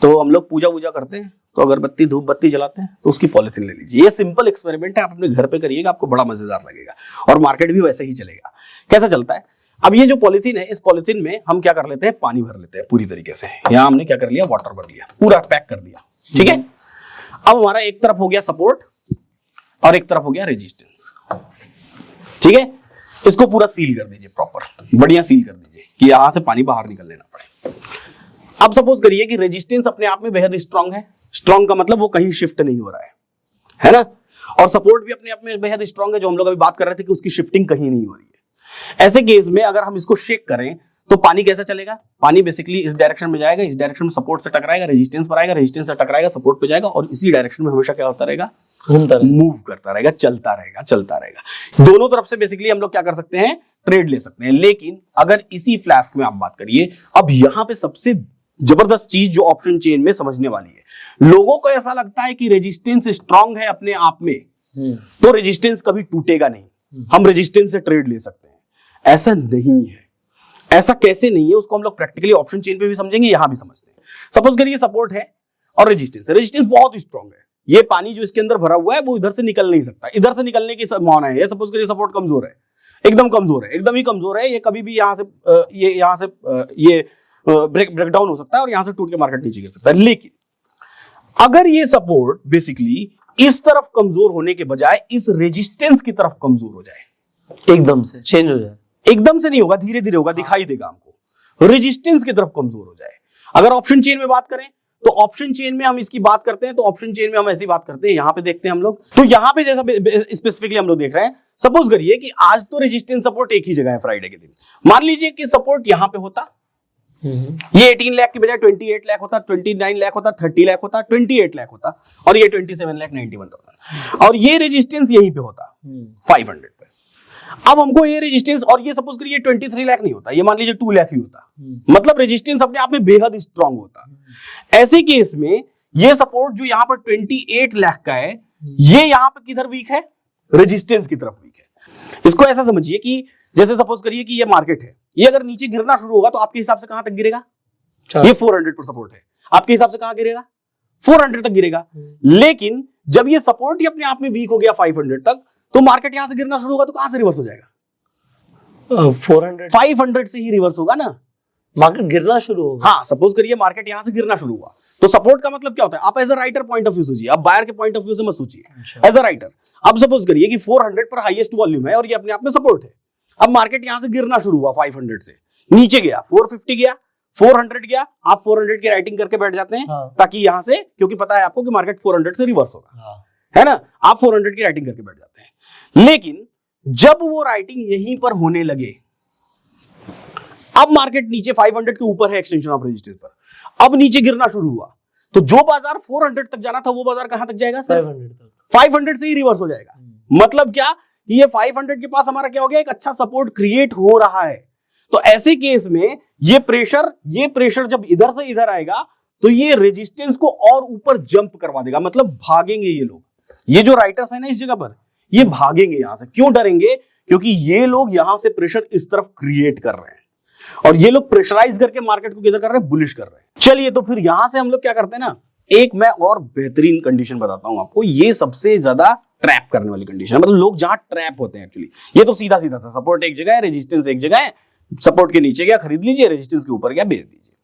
तो हम लोग पूजा वूजा करते हैं, तो अगरबत्ती धूप बत्ती जलाते हैं, तो उसकी पॉलिथीन ले लीजिए। ये सिंपल एक्सपेरिमेंट है, आप अपने घर पे करिएगा, आपको बड़ा मजेदार लगेगा और मार्केट भी वैसे ही चलेगा। कैसा चलता है, अब ये जो पॉलिथीन है, इस पॉलिथीन में हम क्या कर लेते हैं, पानी भर लेते हैं पूरी तरीके से। यहां हमने क्या कर लिया, वाटर भर लिया, पूरा पैक कर दिया, ठीक है। अब हमारा एक तरफ हो गया सपोर्ट और एक तरफ हो गया रेजिस्टेंस, ठीक है। इसको पूरा सील कर दीजिए, प्रॉपर बढ़िया सील कर दीजिए कि यहां से पानी बाहर निकल लेना पड़े। अब सपोज करिए कि रेजिस्टेंस अपने आप में बेहद स्ट्रांग है। स्ट्रांग का मतलब वो कहीं शिफ्ट नहीं हो रहा है ना, और सपोर्ट भी अपने आप में बेहद स्ट्रांग है, जो हम लोग अभी बात कर रहे थे कि उसकी शिफ्टिंग कहीं नहीं हो रही है। ऐसे केस में अगर हम इसको शेक करें तो पानी कैसे चलेगा, पानी बेसिकली इस डायरेक्शन में जाएगा, इस डायरेक्शन में सपोर्ट से टकराएगा, रेजिस्टेंस पर आएगा, रेजिस्टेंस से टकराएगा, सपोर्ट पे जाएगा, और इसी डायरेक्शन में हमेशा क्या होता रहेगा, मूव करता रहेगा, चलता रहेगा। दोनों तरफ से बेसिकली हम लोग क्या कर सकते हैं, ट्रेड ले सकते हैं। लेकिन अगर इसी फ्लैस्क में आप बात करिए, अब यहां पे सबसे जबरदस्त चीज जो ऑप्शन चेन में समझने वाली है, लोगों को ऐसा लगता है कि रेजिस्टेंस स्ट्रांग है अपने आप में, तो रेजिस्टेंस कभी टूटेगा नहीं, हम रेजिस्टेंस से ट्रेड ले सकते हैं। ऐसा नहीं है। ऐसा कैसे नहीं है, उसको हम लोग प्रैक्टिकली ऑप्शन चेन पे भी समझेंगे, यहां भी समझते हैं। सपोज करिए सपोर्ट है और रेजिस्टेंस बहुत स्ट्रांग है। ये पानी जो इसके अंदर भरा हुआ है वो इधर से निकल नहीं सकता, इधर से निकलने की संभावना है। सपोज करिए सपोर्ट कमजोर है, एकदम कमजोर है, एकदम ही कमजोर है, ये कभी भी यहां से ब्रेक डाउन हो सकता है और यहां से टूट के मार्केट नीचे गिर सकता है। लेकिन अगर ये सपोर्ट बेसिकली इस तरफ कमजोर होने के बजाय इस रेजिस्टेंस की तरफ कमजोर हो जाए, एकदम से चेंज हो जाए, एकदम से नहीं होगा, धीरे धीरे होगा, दिखाई देगा हमको, रेजिस्टेंस की तरफ कमजोर हो जाए। अगर ऑप्शन चेन में बात करें तो ऑप्शन चेन में हम इसकी बात करते हैं, तो ऑप्शन चेन में हम ऐसी बात करते हैं, यहां पे देखते हैं हम लोग, तो यहां पे जैसा स्पेसिफिकली हम लोग देख रहे हैं, सपोज करिए कि आज तो रेजिस्टेंस सपोर्ट एक ही जगह है फ्राइडे के दिन, मान लीजिए कि सपोर्ट यहां पे होता, ये 18 लाख की बजाय 28 लाख होता, 29 लाख होता, 30 लाख होता, 28 लाख होता, और ये 27,91,000, और ये रेजिस्टेंस यहीं पे होता 500 पे। अब हमको ये रेजिस्टेंस, और ये सपोज करिए 23 लाख नहीं होता, ये मान लीजिए 2 लाख ही होता, मतलब रेजिस्टेंस अपने आप में बेहद स्ट्रांग होता। ऐसे केस में ये सपोर्ट जो यहां पर 28 लाख का है, ये यहां पर किधर वीक है, रेजिस्टेंस की तरफ वीक है। इसको ऐसा समझिए कि जैसे सपोज करिए कि ये मार्केट है, ये अगर नीचे गिरना शुरू होगा तो आपके हिसाब से कहां तक गिरेगा, ये 400 पर सपोर्ट है, आपके हिसाब से कहां गिरेगा, 400 तक गिरेगा। लेकिन जब ये सपोर्ट ही अपने आप में वीक हो गया 500 तक, तो मार्केट यहां से गिरना शुरू होगा तो कहां से रिवर्स हो जाएगा, 500 से ही रिवर्स होगा ना, मार्केट गिरना शुरू होगा। हाँ, सपोज करिए मार्केट यहां से गिरना शुरू हुआ, तो सपोर्ट का मतलब क्या होता है, आप as a writer point of view सोचिए, आप बायर के पॉइंट ऑफ व्यू से मत सोचिए, एज अ राइटर अब सपोज करिए कि 400 पर हाईएस्ट वॉल्यूम है और ये अपने आप में सपोर्ट है। अब मार्केट यहां से गिरना शुरू हुआ 500 से, नीचे गया, 450 गया, 400 गया, आप 400 की राइटिंग करके बैठ जाते हैं, हाँ। ताकि यहां से, क्योंकि पता है आपको कि मार्केट 400 से रिवर्स होगा, हाँ। है ना, आप 400 की राइटिंग करके बैठ जाते हैं। लेकिन जब वो राइटिंग यहीं पर होने लगे, अब मार्केट नीचे 500 के ऊपर है एक्सटेंशन ऑफ रेजिस्टेंस पर, अब नीचे गिरना शुरू हुआ, तो जो बाजार 400 तक जाना था वो बाजार कहां तक जाएगा, 500 से ही रिवर्स हो जाएगा। मतलब क्या कि ये 500 के पास हमारा क्या हो गया, एक अच्छा सपोर्ट क्रिएट हो रहा है। तो ऐसे केस में ये प्रेशर जब इधर से इधर आएगा तो ये रेजिस्टेंस को और ऊपर जंप करवा देगा, मतलब भागेंगे ये लोग, ये जो राइटर्स है ना इस जगह पर, ये भागेंगे यहां से। क्यों डरेंगे, क्योंकि ये लोग यहां से प्रेशर इस तरफ क्रिएट कर रहे हैं और ये लोग प्रेशराइज करके मार्केट को किधर कर रहे हैं, बुलिश कर रहे हैं। चलिए, तो फिर यहां से हम लोग क्या करते हैं ना, एक मैं और बेहतरीन कंडीशन बताता हूं आपको, ये सबसे ज्यादा ट्रैप करने वाली कंडीशन है, मतलब लोग जहां ट्रैप होते हैं एक्चुअली। ये तो सीधा सीधा था, सपोर्ट एक जगह है, रेजिस्टेंस एक जगह है, सपोर्ट के नीचे गया खरीद लीजिए, रेजिस्टेंस के ऊपर गया बेच दीजिए।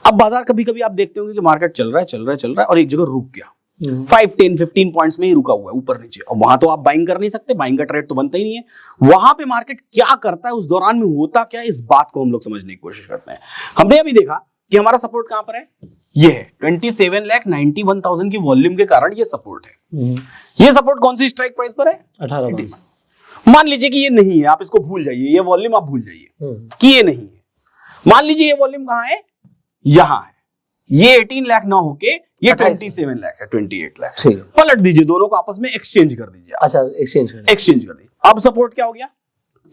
अब बाजार कभी कभी आप देखते होंगे कि मार्केट चल रहा है और एक जगह रुक गया, 5, 10, 15 पॉइंट्स में ही रुका हुआ है ऊपर नीचे, और वहां तो आप बाइंग कर नहीं सकते, बाइंग का ट्रेड तो बनता ही नहीं है। वहां पे मार्केट क्या करता है, उस दौरान में होता क्या है, इस बात को हम लोग समझने की कोशिश करते हैं। हमने अभी देखा कि हमारा सपोर्ट कहां पर है, ये है 27,91,000 की वॉल्यूम के कारण ये सपोर्ट है। ये सपोर्ट कौन सी स्ट्राइक प्राइस पर है, 18। मान लीजिए कि ये नहीं है, आप इसको भूल जाइए, ये वॉल्यूम आप भूल जाइए कि ये नहीं है। मान लीजिए ये वॉल्यूम कहां है, यहां है, ये 18 लाख ना होके ये 27 लाख है, 28 लाख। पलट दीजिए, दोनों को आपस में एक्सचेंज कर दीजिए। अच्छा, एक्सचेंज कर दीजिए। अब सपोर्ट क्या हो गया,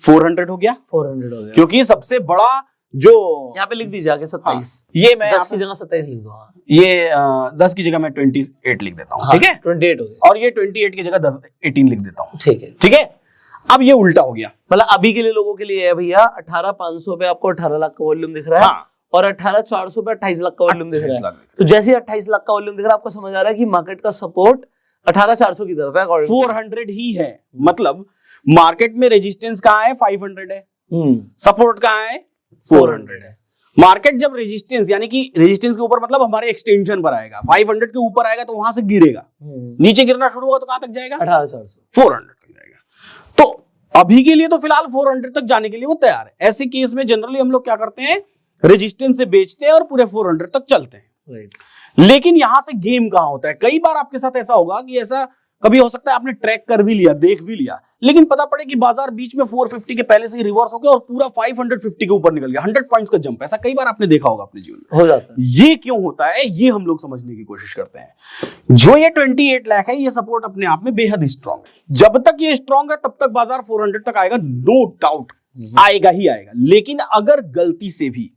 400 हो गया, 400 हो गया, क्योंकि सबसे बड़ा जो यहाँ पे लिख दीजिए आगे 27। ये मैं 10 की जगह 27 लिख दो, ये 10 की जगह मैं 28 लिख देता हूँ, ठीक है, 28 हो गया, और ये 28 की जगह 18 लिख देता हूँ, ठीक है। अब ये उल्टा हो गया, मतलब अभी के लिए लोगों के लिए है भैया, 18,500 पे आपको 18 लाख का वॉल्यूम दिख रहा है, हाँ। और 18,400 पे 28 लाख का वॉल्यूम दिख रहा है। तो जैसे ही 28 लाख का वॉल्यूम दिख रहा है, आपको समझ आ रहा है कि मार्केट का सपोर्ट 18,400 की तरफ है, 400 ही है, मतलब मार्केट में रेजिस्टेंस कहां है, 500 है, सपोर्ट कहां है, 400 है। मार्केट जब रेजिस्टेंस, यानी कि रेजिस्टेंस के ऊपर मतलब हमारे एक्सटेंशन पर आएगा, 500 के ऊपर आएगा तो वहां से गिरेगा, नीचे गिरना शुरू होगा तो कहां तक जाएगा, 18,400, 400 तक जाएगा। तो अभी के लिए तो फिलहाल 400 तक जाने के लिए वो तैयार है। ऐसे केस में जनरली हम लोग क्या करते हैं, रेजिस्टेंस से बेचते हैं और पूरे 400 तक चलते हैं। लेकिन यहां से गेम कहां होता है, कई बार आपके साथ ऐसा होगा कि ऐसा कभी हो सकता है आपने ट्रैक कर भी लिया, देख भी लिया, लेकिन पता पड़े कि बाजार बीच में 450 के पहले से ही रिवर्स हो गया और पूरा 550 के ऊपर निकल गया, 100 पॉइंट्स का जंप। ऐसा कई बार आपने देखा होगा अपने जीवन में, हो जाता है। ये क्यों होता है, ये हम लोग समझने की कोशिश करते हैं। जो ये 28 लाख है, ये सपोर्ट अपने आप में बेहद स्ट्रांग है। जब तक ये स्ट्रांग है तब तक बाजार 400 तक आएगा, नो डाउट आएगा ही आएगा। लेकिन अगर गलती से भी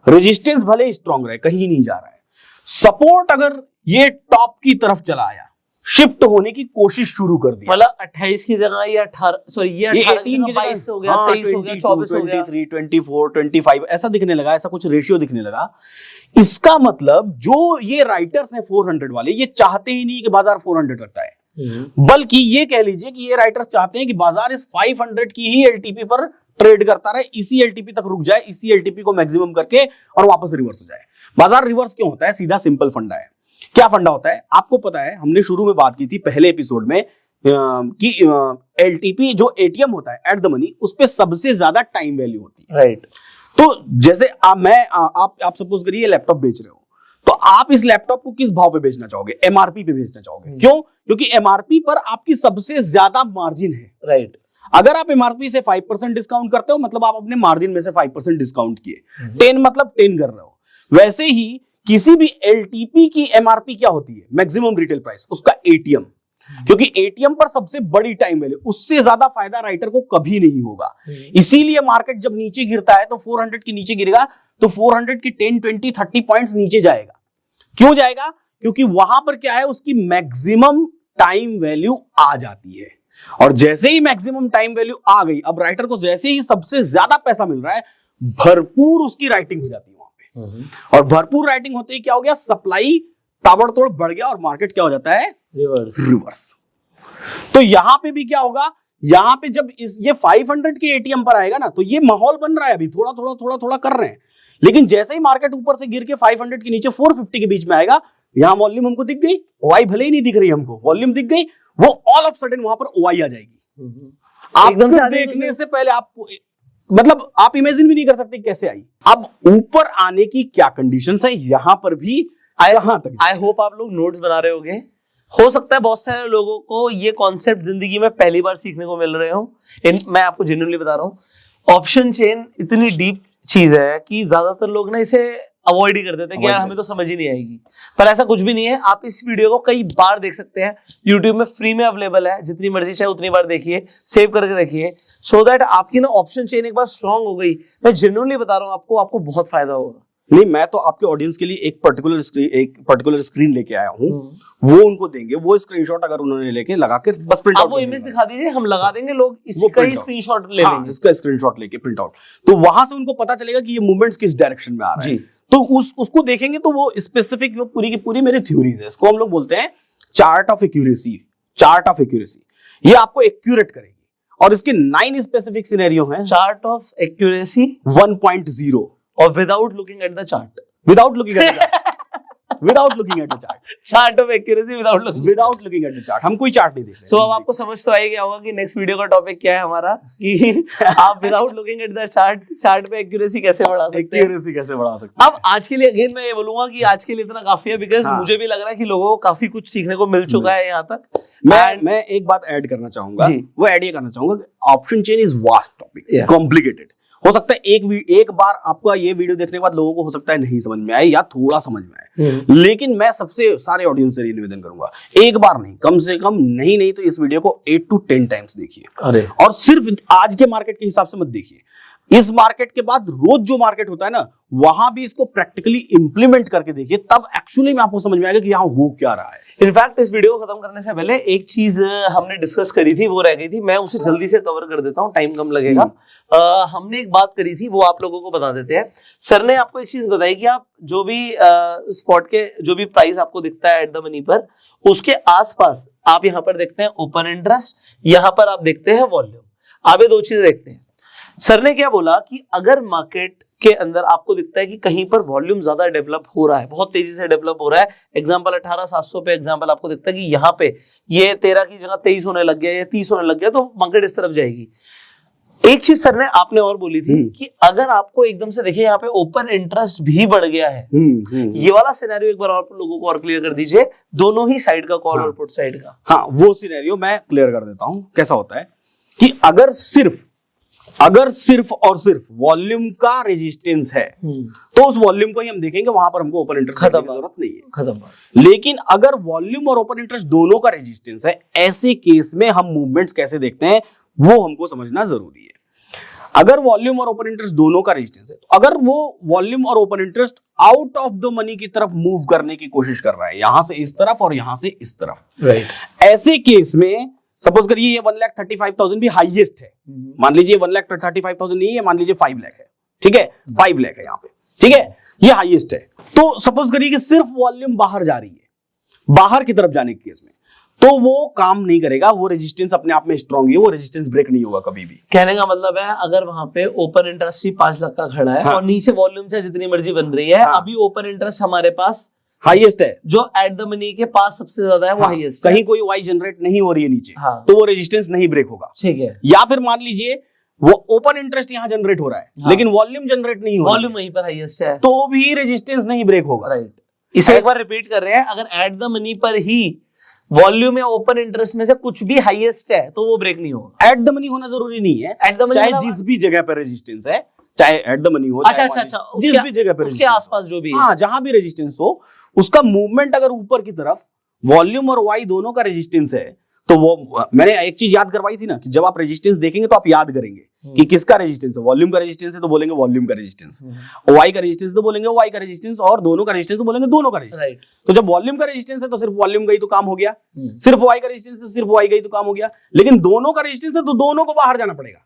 रेजिस्टेंस भले स्ट्रांग रहे, कहीं नहीं जा रहा है, सपोर्ट अगर ये टॉप की तरफ चला आया, शिफ्ट होने की कोशिश शुरू कर दी, मतलब 28 की जगह ये 18, सॉरी ये 18 की जगह 22 हो गया, 23 हो गया, 24 हो गया, 23, 24, 25 ऐसा दिखने लगा, ऐसा कुछ रेशियो दिखने लगा। इसका मतलब जो ये राइटर्स हैं 400 वाले, ये चाहते ही नहीं कि बाजार 400 तक आए, बल्कि ये कह लीजिए कि ये राइटर्स चाहते हैं कि बाजार इस 500 की ही एलटीपी पर ट्रेड करता रहे, इसी एलटीपी तक रुक जाए, इसी एलटीपी को मैक्सिमम करके और वापस रिवर्स हो जाए। बाजार रिवर्स क्यों होता है, सीधा सिंपल फंडा है। क्या फंडा होता है आपको पता है, हमने शुरू में बात की थी पहले एपिसोड में कि एलटीपी जो एटीएम होता है एट द मनी, उस पे सबसे ज्यादा टाइम वैल्यू होती है। राइट। तो जैसे आप सपोज करिए लैपटॉप बेच रहे हो, तो आप इस लैपटॉप को किस भाव पे बेचना चाहोगे? एमआरपी पे बेचना चाहोगे। क्यों? क्योंकि एमआरपी पर आपकी सबसे ज्यादा मार्जिन है। राइट। अगर आप एमआरपी से 5% डिस्काउंट करते हो, मतलब आप अपने मार्जिन में से 5% डिस्काउंट किए, 10 मतलब 10 कर रहे हो। वैसे ही किसी भी एलटीपी की एमआरपी क्या होती है? मैक्सिमम रिटेल प्राइस, उसका एटीएम। क्योंकि एटीएम पर सबसे बड़ी टाइम वैल्यू, उससे ज्यादा फायदा राइटर को कभी नहीं होगा। इसीलिए मार्केट जब नीचे गिरता है तो 400 के नीचे गिरेगा तो 400 की 10, 20, 30 पॉइंट्स नीचे जाएगा। क्यों जाएगा? क्योंकि वहां पर क्या है, उसकी मैक्सिमम टाइम वैल्यू आ जाती है। और जैसे ही मैक्सिमम टाइम वैल्यू आ गई, अब राइटर को जैसे ही सबसे ज्यादा पैसा मिल रहा है, भरपूर उसकी राइटिंग हो जाती है वहां पे। और भरपूर राइटिंग होते ही क्या हो गया, सप्लाई ताबड़तोड़ बढ़ गया और मार्केट क्या हो जाता है? रिवर्स। तो यहां पे भी क्या होगा, यहां पे जब ये 500 के एटीएम पर आएगा ना, तो ये माहौल बन रहा है, अभी थोड़ा थोड़ा कर रहे हैं। लेकिन जैसे ही मार्केट ऊपर से गिर के 500 के नीचे 450 के बीच में आएगा, यहां वॉल्यूम हमको दिख गई, ओआई भले ही नहीं दिख रही हमको, वॉल्यूम दिख गई, वो ऑल ऑफ सडन वहां पर ओआई आ जाएगी। एकदम से देखने से पहले आप मतलब आप इमेजिन भी नहीं कर सकते कैसे आई। अब ऊपर आने की क्या कंडीशंस है, यहां पर भी आई होप आप लोग नोट्स बना रहे होंगे। हो सकता है बहुत सारे लोगों को ये कॉन्सेप्ट जिंदगी में पहली बार सीखने को मिल रहे हो। मैं आपको जेन्युइनली बता रहा हूँ, ऑप्शन चेन इतनी डीप चीज है कि ज्यादातर लोग ना इसे अवॉइड ही कर देते हैं कि यार हमें तो समझ ही नहीं आएगी। पर ऐसा कुछ भी नहीं है। आप इस वीडियो को कई बार देख सकते हैं, यूट्यूब में फ्री में अवेलेबल है, जितनी मर्जी चाहे उतनी बार देखिए, सेव करके रखिए, सो दैट आपकी ना ऑप्शन चेन एक बार स्ट्रांग हो गई। मैं जेन्युइनली बता रहा हूँ आपको बहुत फायदा होगा। नहीं, मैं तो आपके ऑडियंस के लिए एक पर्टिकुलर स्क्रीन लेके आया हूँ, वो उनको देंगे, वो स्क्रीनशॉट अगर उन्होंने लेके लगा के बस प्रिंट आउट, वो इमेज दिखा दीजिए, हम लगा देंगे, लोग इसी का ही स्क्रीनशॉट ले लेंगे, इसका स्क्रीनशॉट लेके प्रिंट आउट, तो वहां से उनको पता चलेगा कि ये मूवमेंट्स किस डायरेक्शन में आ रहे हैं। तो उसको देखेंगे तो वो स्पेसिफिक, पूरी की पूरी मेरी थ्योरीज है, इसको हम लोग बोलते हैं chart of accuracy. Chart of accuracy ये आपको एक्यूरेट करेगी, और इसके 9 स्पेसिफिक सिनेरियो हैं। चार्ट ऑफ एक्यूरेसी 1.0 और without looking at the chart, without looking at the chart, chart of accuracy without looking at the chart, हम कोई चार्ट नहीं देख रहे। सो अब आपको समझ तो आ ही गया होगा कि नेक्स्ट वीडियो का टॉपिक क्या है हमारा, कि आप without looking at the chart पे एक्यूरेसी कैसे बढ़ा सकते हैं। अब आज के लिए अगेन मैं ये बोलूंगा कि आज के लिए इतना काफी है, बिकॉज मुझे भी लग रहा है कि लोगों को काफी कुछ सीखने को मिल चुका है यहाँ तक। मैं एक बात ऐड करना चाहूंगा, वो ऐड ये करना चाहूंगा, option chain is vast topic, complicated. हो सकता है एक बार आपका ये वीडियो देखने के बाद लोगों को हो सकता है नहीं समझ में आए या थोड़ा समझ में आए, लेकिन मैं सबसे सारे ऑडियंस से निवेदन करूंगा, एक बार नहीं, कम से कम नहीं तो इस वीडियो को 8 to 10 टाइम्स देखिए। और सिर्फ आज के मार्केट के हिसाब से मत देखिए, इस मार्केट के बाद रोज जो मार्केट होता है ना, वहां भी इसको प्रैक्टिकली इंप्लीमेंट करके देखिए, तब एक्चुअली में आपको समझ में आएगा कि यहाँ हो क्या रहा है। इनफैक्ट इस वीडियो को खत्म करने से पहले एक चीज हमने डिस्कस करी थी, वो रह गई थी, मैं उसे जल्दी से कवर कर देता हूँ, टाइम कम लगेगा। हमने एक बात करी थी, वो आप लोगों को बता देते हैं। सर ने आपको एक चीज बताई कि आप जो भी स्पॉट के जो भी प्राइस आपको दिखता है एट द मनी पर, उसके आसपास आप यहाँ पर देखते हैं ओपन इंटरेस्ट, यहाँ पर आप देखते हैं वॉल्यूम, आप ये दो चीजें देखते हैं। सर ने क्या बोला कि अगर मार्केट के अंदर आपको दिखता है कि कहीं पर वॉल्यूम ज्यादा डेवलप हो रहा है, बहुत तेजी से डेवलप हो रहा है, एग्जांपल 18,700 पे एग्जांपल आपको दिखता है कि यहाँ पे ये 13 की जगह 23 होने लग गया, ये 30 होने लग गया, तो मार्केट इस तरफ जाएगी। एक चीज सर ने आपने और बोली थी कि अगर आपको एकदम से देखिए यहाँ पे ओपन इंटरेस्ट भी बढ़ गया है, ये वाला सिनेरियो एक बार और लोगों को और क्लियर कर दीजिए, दोनों ही साइड का, कॉल और पुट साइड का। हाँ, वो सिनेरियो मैं क्लियर कर देता हूं। कैसा होता है कि अगर सिर्फ और सिर्फ वॉल्यूम का रेजिस्टेंस है, तो उस वॉल्यूम को ही हम देखेंगे, वहां पर हमको ओपन इंटरेस्ट की जरूरत नहीं है, खत्म। लेकिन अगर वॉल्यूम और ओपन इंटरेस्ट दोनों का रेजिस्टेंस है, ऐसे केस में हम मूवमेंट्स कैसे देखते हैं वो हमको समझना जरूरी है। अगर वॉल्यूम और ओपन इंटरेस्ट दोनों का रेजिस्टेंस है, तो अगर वो वॉल्यूम और open interest out of the money की तरफ मूव करने की कोशिश कर रहा है, यहां से इस तरफ और यहां से इस तरफ, राइट, ऐसे केस में सपोज करिए ये 1,35,000 भी हाईएस्ट है, मान लीजिए 1,35,000 नहीं है, मान लीजिए 5 लाख है, ठीक है, 5 लाख है यहाँ पे, ठीक है, ये हाईएस्ट है। तो सपोज करिए कि सिर्फ वॉल्यूम बाहर जा रही है, बाहर की तरफ जाने के केस में तो वो काम नहीं करेगा, वो रेजिस्टेंस अपने आप में स्ट्रांग है, वो रेजिस्टेंस ब्रेक नहीं होगा कभी भी। कहने का मतलब है अगर वहां पे ओपन इंटरेस्ट ही 5 लाख का खड़ा है, और नीचे वॉल्यूम से जितनी मर्जी बन रही है, अभी ओपन इंटरेस्ट हमारे पास हाईएस्ट है, जो एट द मनी के पास सबसे ज्यादा है वो हाँ, हाईएस्ट कहीं कोई वाई जनरेट नहीं हो रही है नीचे, हाँ, तो वो रेजिस्टेंस नहीं ब्रेक होगा। ठीक है। या फिर मान लीजिए वो ओपन इंटरेस्ट यहाँ जनरेट हो रहा है, हाँ, लेकिन वॉल्यूम जनरेट नहीं हो रहा वॉल्यूम वहीं पर हाईएस्ट है, तो भी रेजिस्टेंस नहीं ब्रेक होगा। राइट। इसे एक बार रिपीट कर रहे हैं, अगर एट द मनी पर ही वॉल्यूम या ओपन इंटरेस्ट में से कुछ भी हाईएस्ट है तो वो ब्रेक नहीं होगा। एट द मनी होना जरूरी नहीं है, एट द मनी चाहे जिस भी जगह पर रेजिस्टेंस है, चाहे एट द मनी हो, अच्छा चाहे अच्छा अच्छा, जिस भी जगह पर उसके आसपास जो भी है, हाँ, जहां भी रेजिस्टेंस हो, उसका मूवमेंट अगर ऊपर की तरफ वॉल्यूम और वाई दोनों का रेजिस्टेंस है, तो वो मैंने एक चीज याद करवाई थी ना कि जब आप रेजिस्टेंस देखेंगे तो आप याद करेंगे कि किसका रेजिस्टेंस है। वॉल्यूम का रेजिस्टेंस है तो बोलेंगे वॉल्यूम का रेजिस्टेंस, वाई का रेजिस्टेंस तो बोलेंगे वाई का रेजिस्टेंस, और दोनों का रेजिस्टेंस तो बोलेंगे दोनों का रेजिस्टेंस। राइट। तो जब वॉल्यूम का रेजिस्टेंस है तो सिर्फ वॉल्यूम का ही तो काम हो गया, सिर्फ वाई का रेजिस्टेंस है सिर्फ वाई का ही तो काम हो गया। लेकिन दोनों का रेजिस्टेंस है तो दोनों को बाहर जाना पड़ेगा,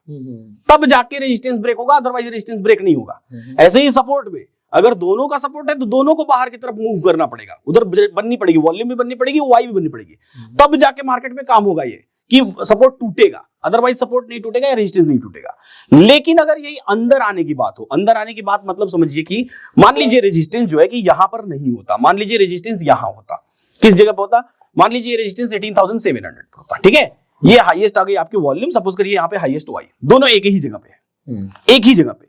तब जाके रेजिस्टेंस ब्रेक होगा, अदरवाइज रेजिस्टेंस ब्रेक नहीं होगा। ऐसे ही सपोर्ट में अगर दोनों का सपोर्ट है तो दोनों को बाहर की तरफ मूव करना पड़ेगा, उधर बननी पड़ेगी, वॉल्यूम भी बननी पड़ेगी, वाई भी बननी पड़ेगी, तब जाके मार्केट में काम होगा ये कि सपोर्ट टूटेगा, अदरवाइज सपोर्ट नहीं टूटेगा या रेजिस्टेंस नहीं टूटेगा। लेकिन अगर यही अंदर आने की बात हो, अंदर आने की बात मतलब समझिए कि मान लीजिए रेजिस्टेंस जो है कि यहां पर नहीं होता, मान लीजिए रेजिस्टेंस यहां होता, किस जगह पर होता, मान लीजिए रेजिस्टेंस 18,700 होता, ठीक है, ये हाईएस्ट आ गई आपकी वॉल्यूम, सपोज करिए यहाँ पे हाईएस्ट वाई, दोनों एक ही जगह पे है, एक ही जगह पे।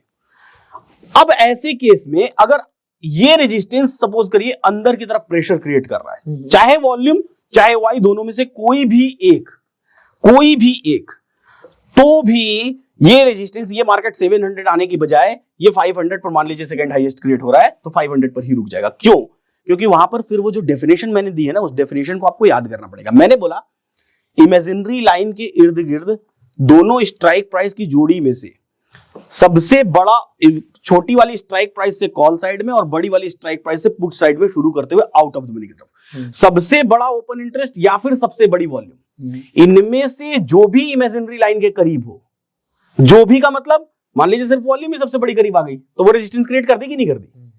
अब ऐसे केस में अगर ये रेजिस्टेंस सपोज करिए अंदर की तरफ प्रेशर क्रिएट कर रहा है, चाहे वॉल्यूम चाहे वाई, दोनों में से कोई भी एक, तो भी ये रेजिस्टेंस, ये मार्केट 700 आने की बजाय ये 500 पर मान लीजिए सेकंड हाईएस्ट क्रिएट हो रहा है, तो 500 पर ही रुक जाएगा। क्यों? क्योंकि वहां पर फिर वो जो डेफिनेशन मैंने दी है ना, उस डेफिनेशन को आपको याद करना पड़ेगा। मैंने बोला इमेजिनरी लाइन के इर्द गिर्द दोनों स्ट्राइक प्राइस की जोड़ी में से सबसे बड़ा, छोटी वाली स्ट्राइक प्राइस से कॉल साइड में और बड़ी वाली स्ट्राइक प्राइस से पुट साइड में शुरू करते हुए आउट ऑफ द मनी की तरफ, सबसे बड़ा ओपन इंटरेस्ट या फिर सबसे बड़ी वॉल्यूम, इनमें से जो भी इमेजिनरी लाइन के करीब हो, जो भी का मतलब मान लीजिए सिर्फ वॉल्यूम ही सबसे बड़ी करीब आ गई तो वो रेजिस्टेंस क्रिएट कर देगी नहीं कर दी,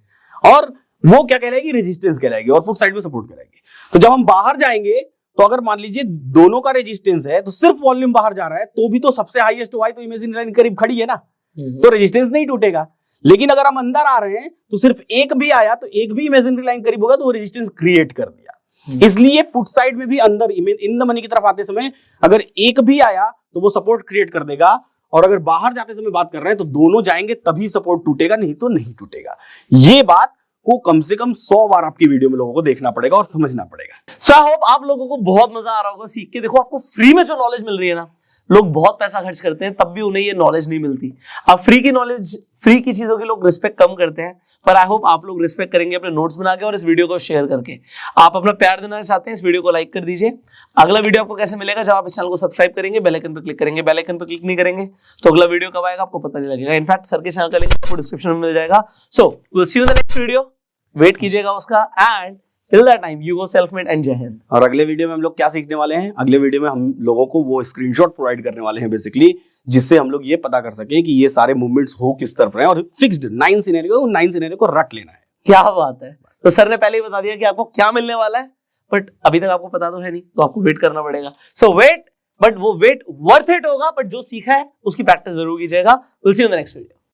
और वो क्या कहलाएगी, रेजिस्टेंस कहलाएगी, और पुट साइड में सपोर्ट कहलाएगी। तो जब हम बाहर जाएंगे तो अगर मान लीजिए दोनों का रेजिस्टेंस है तो सिर्फ वॉल्यूम बाहर जा रहा है, तो भी तो सबसे हाईएस्ट वाई तो इमेजिनरी लाइन करीब खड़ी है ना, तो रेजिस्टेंस नहीं टूटेगा। लेकिन अगर हम अंदर आ रहे हैं तो सिर्फ एक भी आया तो एक भी इमेजिनरी लाइन करीब होगा तो वो रेजिस्टेंस क्रिएट कर दिया। इसलिए पुट साइड में भी अंदर इन द मनी की तरफ आते समय अगर एक भी आया तो वो सपोर्ट क्रिएट कर देगा, और अगर बाहर जाते समय बात कर रहे हैं तो दोनों जाएंगे तभी सपोर्ट टूटेगा, नहीं तो नहीं टूटेगा। ये बात को कम से कम 100 बार आपकी वीडियो में लोगों को देखना पड़ेगा और समझना पड़ेगा। सो आई होप आप लोगों को बहुत मजा आ रहा होगा सीख के। देखो, आपको फ्री में जो नॉलेज मिल रही है ना, लोग बहुत पैसा खर्च करते हैं तब भी उन्हें ये नॉलेज नहीं मिलती। अब फ्री की नॉलेज, फ्री की चीजों की लोग रिस्पेक्ट कम करते हैं, पर आई होप आप लोग रिस्पेक्ट करेंगे अपने नोट्स बना के और इस वीडियो को शेयर करके। आप अपना प्यार देना चाहते हैं, इस वीडियो को लाइक कर दीजिए। अगला वीडियो आपको कैसे मिलेगा? जब आप इस चैनल को सब्सक्राइब करेंगे, बेल आइकन पर क्लिक करेंगे। बेल आइकन पर क्लिक नहीं करेंगे तो अगला वीडियो कब आएगा आपको पता नहीं लगेगा। इनफैक्ट सर के चैनल का लिंक आपको डिस्क्रिप्शन में मिल जाएगा। So will see you in the next video, wait कीजिएगा उसका, and till that time you go self made and Jai Hind. और अगले वीडियो में हम लोग क्या सीखने वाले हैं? अगले वीडियो में हम लोगों को वो स्क्रीनशॉट प्रोवाइड करने वाले हैं बेसिकली, जिससे हम लोग ये पता कर सकें कि ये सारे मूवमेंट्स हो किस तरफ रहे हैं, और फिक्स्ड 9 सिनेरियो को रट लेना है। क्या बात है। तो सर ने पहले ही बता दिया कि आपको क्या मिलने वाला है, बट अभी तक आपको पता तो है नहीं, तो आपको वेट करना पड़ेगा। सो वेट, बट वो वेट वर्थ इट होगा, बट जो सीखा है उसकी प्रैक्टिस जरूर कीजिएगा। Will see you in the next video.